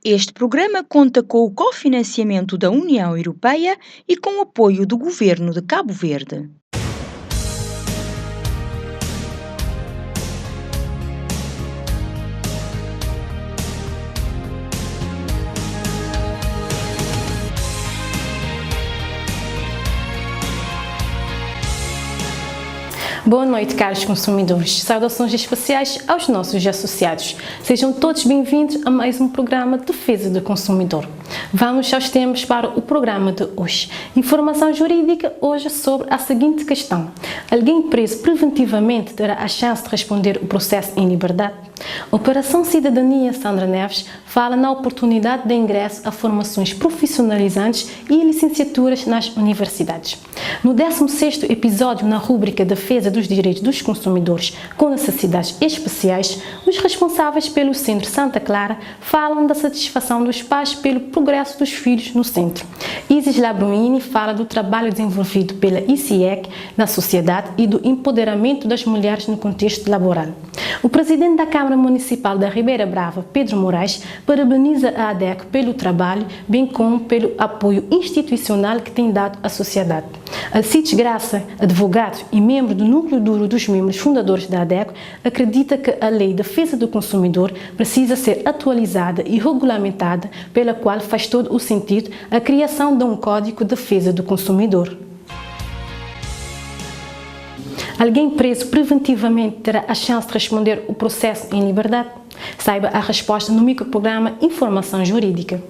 Este programa conta com o cofinanciamento da União Europeia e com o apoio do Governo de Cabo Verde. Boa noite, caros consumidores. Saudações especiais aos nossos associados. Sejam todos bem-vindos a mais um programa Defesa do Consumidor. Vamos aos temas para o programa de hoje. Informação jurídica hoje sobre a seguinte questão: alguém preso preventivamente terá a chance de responder o processo em liberdade? Operação Cidadania Sandra Neves fala na oportunidade de ingresso a formações profissionalizantes e licenciaturas nas universidades. No 16º episódio, na rúbrica Defesa dos Direitos dos Consumidores com Necessidades Especiais, os responsáveis pelo Centro Santa Clara falam da satisfação dos pais pelo progresso dos filhos no centro. Isis Labruini fala do trabalho desenvolvido pela ICIEC na sociedade e do empoderamento das mulheres no contexto laboral. O presidente da Câmara Municipal da Ribeira Brava, Pedro Moraes, parabeniza a ADECO pelo trabalho, bem como pelo apoio institucional que tem dado à sociedade. Alcides Graça, advogado e membro do núcleo duro dos membros fundadores da ADECO, acredita que a Lei de Defesa do Consumidor precisa ser atualizada e regulamentada, pela qual faz todo o sentido a criação de um Código de Defesa do Consumidor. Alguém preso preventivamente terá a chance de responder o processo em liberdade? Saiba a resposta no microprograma Informação Jurídica.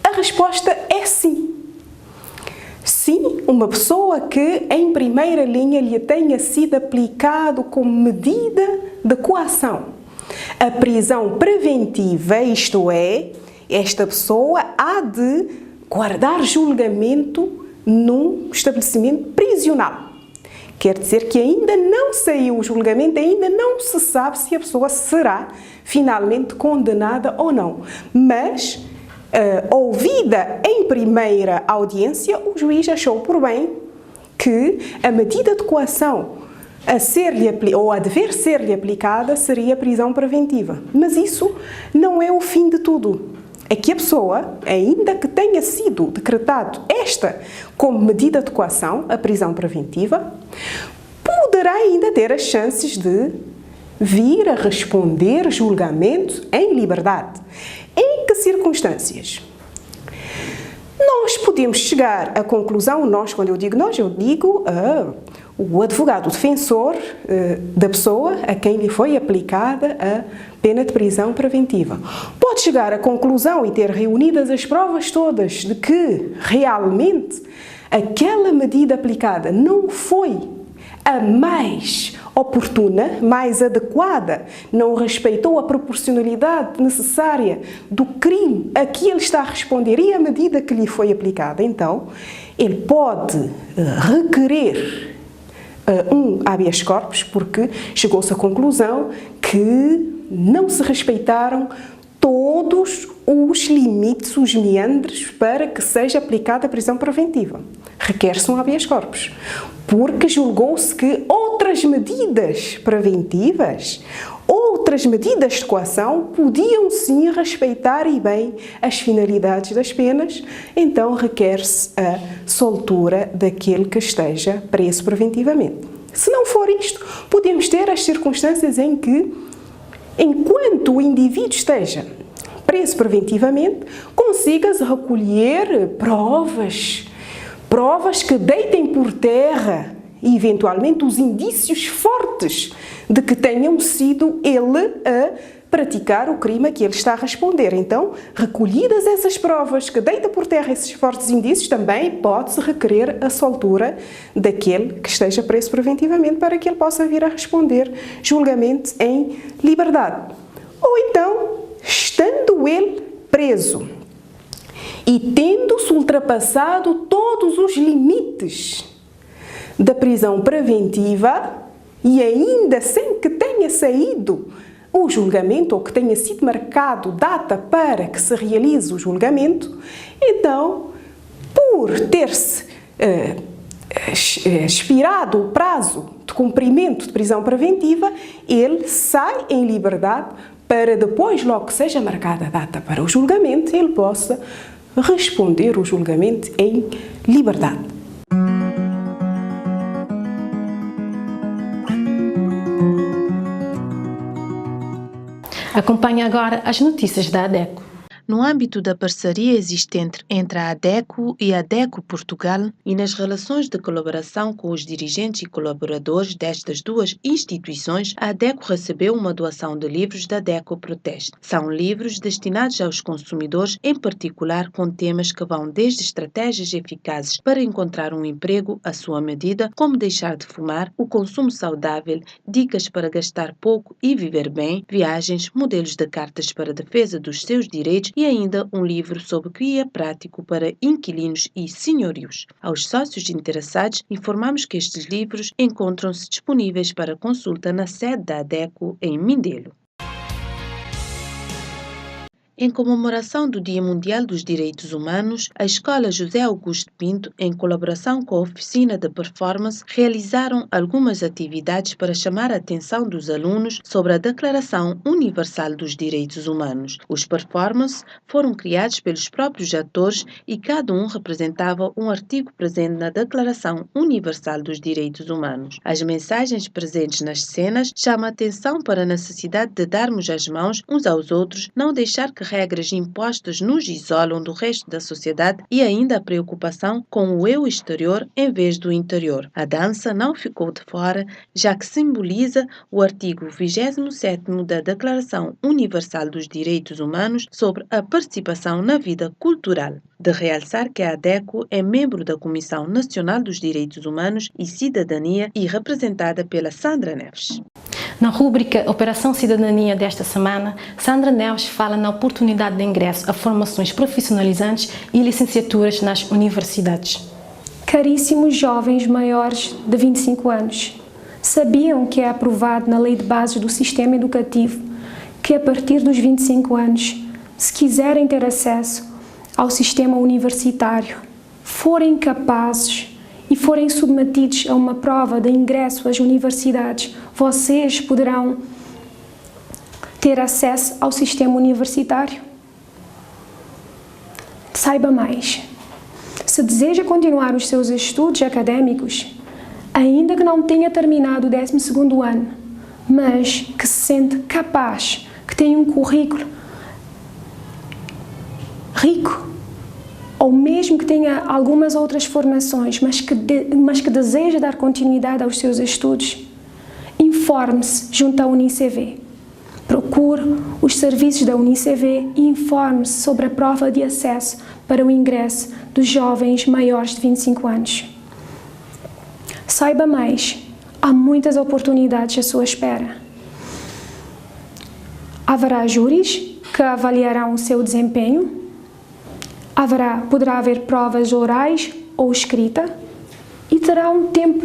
A resposta é sim. Sim, uma pessoa que em primeira linha lhe tenha sido aplicado como medida de coação a prisão preventiva, isto é, esta pessoa há de guardar julgamento num estabelecimento prisional. Quer dizer que ainda não saiu o julgamento, ainda não se sabe se a pessoa será finalmente condenada ou não. Mas, ouvida em primeira audiência, o juiz achou por bem que a medida de coação a ser-lhe ou a dever ser-lhe aplicada seria a prisão preventiva. Mas isso não é o fim de tudo. É que a pessoa, ainda que tenha sido decretado esta como medida de coação, a prisão preventiva, poderá ainda ter as chances de vir a responder julgamento em liberdade. Em que circunstâncias? Nós podemos chegar à conclusão, quando eu digo nós, eu digo o advogado, o defensor da pessoa a quem lhe foi aplicada a pena de prisão preventiva. Pode chegar à conclusão e ter reunidas as provas todas de que realmente aquela medida aplicada não foi a mais oportuna, mais adequada, não respeitou a proporcionalidade necessária do crime a que ele está a responder e a medida que lhe foi aplicada. Então, ele pode requerer um habeas corpus, porque chegou-se à conclusão que não se respeitaram todos os limites, os meandros para que seja aplicada a prisão preventiva. Requer-se um habeas corpus, porque julgou-se que outras medidas preventivas, outras medidas de coação podiam sim respeitar e bem as finalidades das penas, então requer-se a soltura daquele que esteja preso preventivamente. Se não for isto, podemos ter as circunstâncias em que, enquanto o indivíduo esteja preso preventivamente, consiga-se recolher provas que deitem por terra, eventualmente, os indícios fortes de que tenham sido ele a praticar o crime a que ele está a responder. Então, recolhidas essas provas que deitam por terra esses fortes indícios, também pode-se requerer a soltura daquele que esteja preso preventivamente para que ele possa vir a responder julgamento em liberdade. Ou então, estando ele preso e tendo-se ultrapassado todos os limites da prisão preventiva e ainda sem que tenha saído o julgamento ou que tenha sido marcado data para que se realize o julgamento, então, por ter-se expirado o prazo de cumprimento de prisão preventiva, ele sai em liberdade para depois, logo que seja marcada a data para o julgamento, ele possa responder o julgamento em liberdade. Acompanhe agora as notícias da ADECO. No âmbito da parceria existente entre a ADECO e a ADECO Portugal e nas relações de colaboração com os dirigentes e colaboradores destas duas instituições, a ADECO recebeu uma doação de livros da ADECO Proteste. São livros destinados aos consumidores, em particular com temas que vão desde estratégias eficazes para encontrar um emprego à sua medida, como deixar de fumar, o consumo saudável, dicas para gastar pouco e viver bem, viagens, modelos de cartas para a defesa dos seus direitos e ainda um livro sobre guia prático para inquilinos e senhorios. Aos sócios interessados, informamos que estes livros encontram-se disponíveis para consulta na sede da ADECO em Mindelo. Em comemoração do Dia Mundial dos Direitos Humanos, a Escola José Augusto Pinto, em colaboração com a Oficina de Performance, realizaram algumas atividades para chamar a atenção dos alunos sobre a Declaração Universal dos Direitos Humanos. Os performances foram criados pelos próprios atores e cada um representava um artigo presente na Declaração Universal dos Direitos Humanos. As mensagens presentes nas cenas chamam a atenção para a necessidade de darmos as mãos uns aos outros, não deixar que regras impostas nos isolam do resto da sociedade e ainda a preocupação com o eu exterior em vez do interior. A dança não ficou de fora, já que simboliza o artigo 27º da Declaração Universal dos Direitos Humanos sobre a participação na vida cultural. De realçar que a ADECO é membro da Comissão Nacional dos Direitos Humanos e Cidadania e representada pela Sandra Neves. Na rúbrica Operação Cidadania desta semana, Sandra Neves fala na oportunidade de ingresso a formações profissionalizantes e licenciaturas nas universidades. Caríssimos jovens maiores de 25 anos, sabiam que é aprovado na Lei de Bases do Sistema Educativo que a partir dos 25 anos, se quiserem ter acesso ao sistema universitário, forem capazes e forem submetidos a uma prova de ingresso às universidades, vocês poderão ter acesso ao sistema universitário? Saiba mais. Se deseja continuar os seus estudos académicos, ainda que não tenha terminado o 12º ano, mas que se sente capaz, que tem um currículo rico, ou mesmo que tenha algumas outras formações, mas que deseja dar continuidade aos seus estudos, informe-se junto à UniCV. Procure os serviços da UniCV e informe-se sobre a prova de acesso para o ingresso dos jovens maiores de 25 anos. Saiba mais, há muitas oportunidades à sua espera. Haverá júris que avaliarão o seu desempenho. Poderá haver provas orais ou escrita e terá um tempo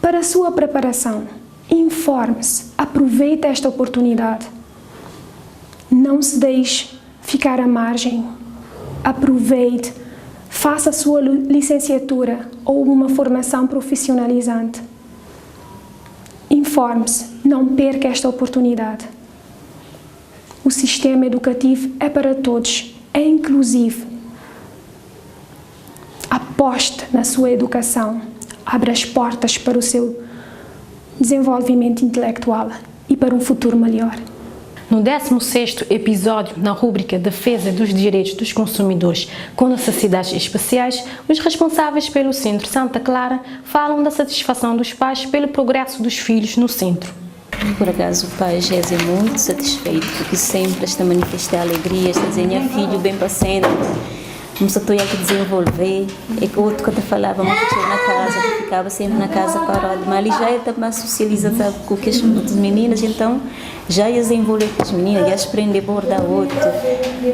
para a sua preparação. Informe-se, aproveite esta oportunidade. Não se deixe ficar à margem. Aproveite, faça a sua licenciatura ou uma formação profissionalizante. Informe-se, não perca esta oportunidade. O sistema educativo é para todos, é inclusivo. Aposte na sua educação, abra as portas para o seu desenvolvimento intelectual e para um futuro melhor. No 16º episódio, na rúbrica Defesa dos Direitos dos Consumidores com Necessidades Especiais, os responsáveis pelo Centro Santa Clara falam da satisfação dos pais pelo progresso dos filhos no centro. Por acaso o pai já é muito satisfeito, porque sempre está a manifestar alegria, está a dizer, minha filho, bem para sempre. Mas eu estou aqui a desenvolver, é que o outro que eu te falava muito na casa, que ficava sempre na casa parado, mas ali já é também socializar com as meninas, então já ia desenvolver com as meninas, ia aprender a abordar o outro.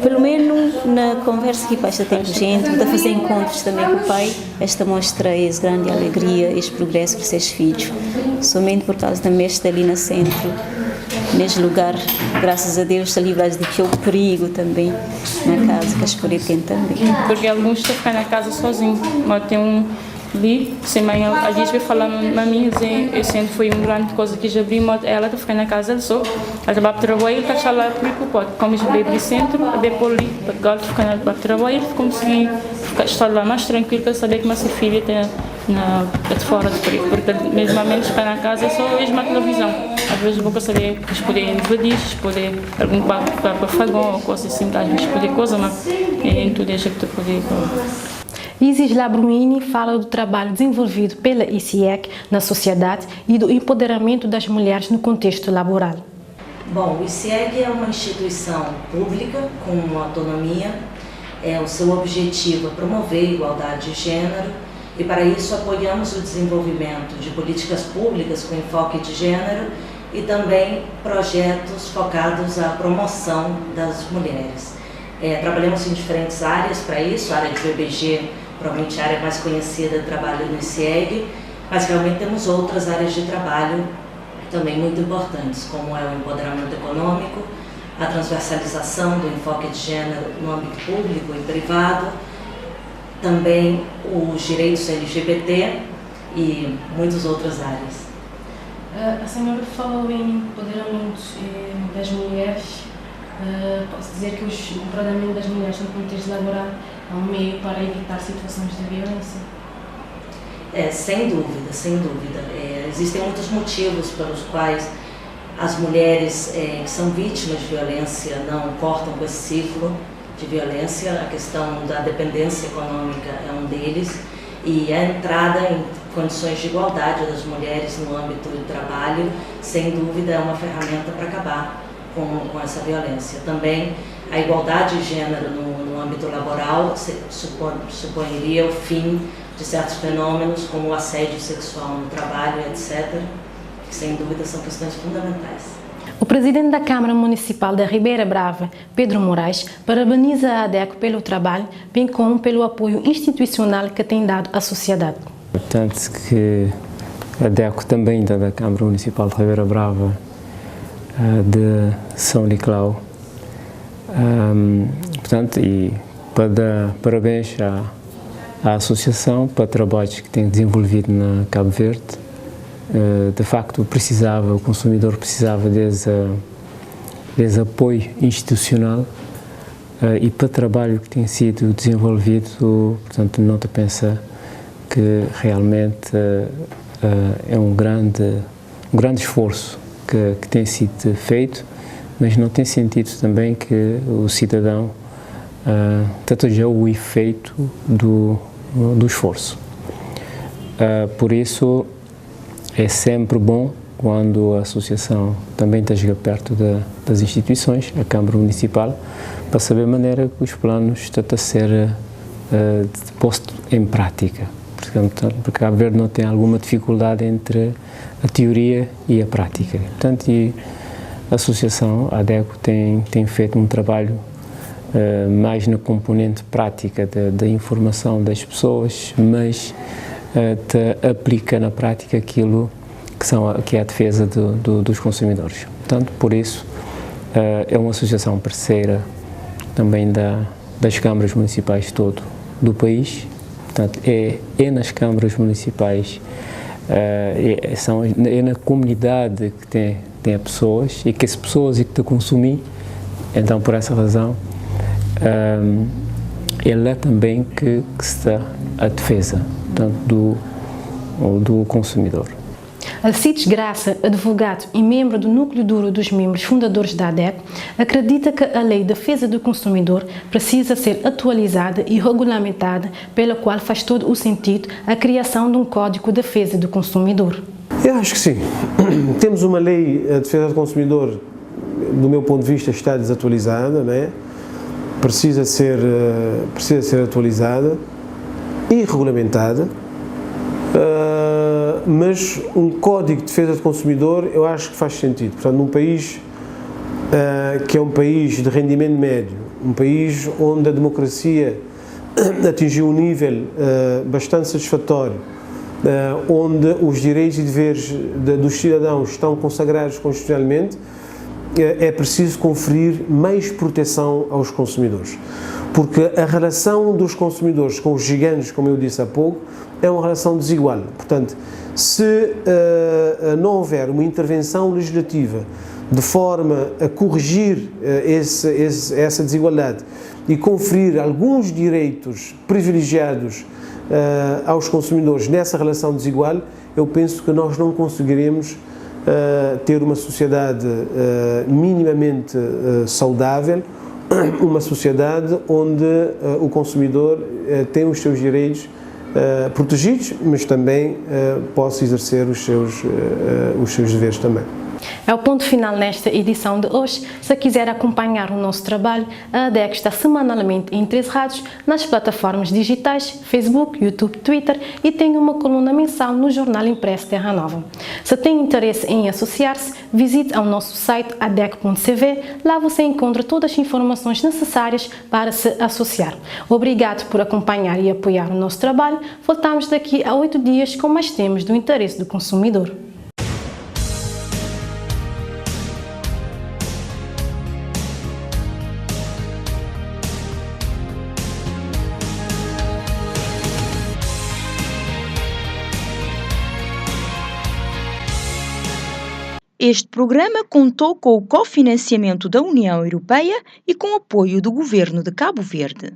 Pelo menos na conversa que o pai está tendo gente, está a fazer encontros também com o pai, esta mostra essa grande alegria, esse progresso dos seus filhos. Somente por causa da mestra ali no centro, neste lugar, graças a Deus, está livrado de que o perigo também na casa, que as podem ter também. Porque alguns estão a ficar na casa sozinhos, mas tem ali, sem mãe, a gente vai falar a mim, eu sempre foi uma grande coisa que já abri, ela tá ficando na casa dela só, ela trabalha para trabalhar, ela está lá preocupada, como já veio para o centro, ela veio por ali, ela fica para trabalhar, consegui estar lá mais tranquilo, para saber que nossa filha está fora de perigo, porque mesmo a menos ficar na casa é só mesmo a televisão, às vezes vou saber que poder invadir, poder algum para fogão ou coisa assim, às vezes poder coisa, mas em tudo deixa que tu poder. Isis Labruini fala do trabalho desenvolvido pela ICIEC na sociedade e do empoderamento das mulheres no contexto laboral. Bom, o ICIEC é uma instituição pública com autonomia. O seu objetivo é promover a igualdade de gênero e, para isso, apoiamos o desenvolvimento de políticas públicas com enfoque de gênero e também projetos focados à promoção das mulheres. Trabalhamos em diferentes áreas para isso, a área de BBG, provavelmente a área mais conhecida do trabalho no ICIEG, mas realmente temos outras áreas de trabalho também muito importantes, como é o empoderamento econômico, a transversalização do enfoque de gênero no âmbito público e privado, também os direitos LGBT e muitas outras áreas. A senhora falou em empoderamento das mulheres. Posso dizer que o empoderamento das mulheres no contexto laboral é um meio para evitar situações de violência? Sem dúvida, sem dúvida. Existem muitos motivos pelos quais as mulheres que são vítimas de violência não cortam com esse ciclo de violência. A questão da dependência econômica é um deles e a entrada em condições de igualdade das mulheres no âmbito do trabalho, sem dúvida, é uma ferramenta para acabar com essa violência. Também a igualdade de gênero no âmbito laboral suporia o fim de certos fenômenos como o assédio sexual no trabalho, etc., que sem dúvida são questões fundamentais. O presidente da Câmara Municipal da Ribeira Brava, Pedro Moraes, parabeniza a ADECO pelo trabalho, bem como pelo apoio institucional que tem dado à sociedade. Portanto, que a ADECO também da Câmara Municipal de Ribeira Brava de São Nicolau, portanto, e para dar parabéns à associação para o trabalho que tem desenvolvido na Cabo Verde. De facto, o consumidor precisava desse apoio institucional e para o trabalho que tem sido desenvolvido, portanto, não te pensa que realmente é um grande esforço que tem sido feito, mas não tem sentido também que o cidadão tanto já o efeito do esforço. Por isso, é sempre bom quando a associação também esteja perto das instituições, a Câmara Municipal, para saber a maneira que os planos estão a ser postos em prática. Porque Cabo Verde não tem alguma dificuldade entre a teoria e a prática. Portanto, a associação, a ADECO, tem feito um trabalho mais na componente prática da informação das pessoas, mas aplica na prática aquilo que é a defesa dos consumidores. Portanto, por isso, é uma associação parceira também das câmaras municipais do país. Portanto, é nas câmaras municipais, é na comunidade que tem as pessoas e que as pessoas que estão a consumir. Então, por essa razão, é lá também que está a defesa, portanto, do consumidor. Alcides Graça, advogado e membro do núcleo duro dos membros fundadores da ADECO, acredita que a Lei de Defesa do Consumidor precisa ser atualizada e regulamentada, pela qual faz todo o sentido a criação de um Código de Defesa do Consumidor. Eu acho que sim. Temos uma Lei de Defesa do Consumidor, do meu ponto de vista, está desatualizada, né? Precisa ser atualizada e regulamentada. Mas um Código de Defesa do Consumidor eu acho que faz sentido. Portanto, num país que é um país de rendimento médio, um país onde a democracia atingiu um nível bastante satisfatório, onde os direitos e deveres dos cidadãos estão consagrados constitucionalmente, é preciso conferir mais proteção aos consumidores. Porque a relação dos consumidores com os gigantes, como eu disse há pouco, é uma relação desigual. Portanto, se não houver uma intervenção legislativa de forma a corrigir essa desigualdade e conferir alguns direitos privilegiados aos consumidores nessa relação desigual, eu penso que nós não conseguiremos ter uma sociedade minimamente saudável, uma sociedade onde o consumidor tem os seus direitos protegidos, mas também possa exercer os seus deveres também. É o ponto final nesta edição de hoje. Se quiser acompanhar o nosso trabalho, a ADEC está semanalmente em 13 rádios nas plataformas digitais, Facebook, YouTube, Twitter e tem uma coluna mensal no jornal impresso Terra Nova. Se tem interesse em associar-se, visite ao nosso site adec.cv. Lá você encontra todas as informações necessárias para se associar. Obrigado por acompanhar e apoiar o nosso trabalho. Voltamos daqui a 8 dias com mais temas do interesse do consumidor. Este programa contou com o cofinanciamento da União Europeia e com o apoio do Governo de Cabo Verde.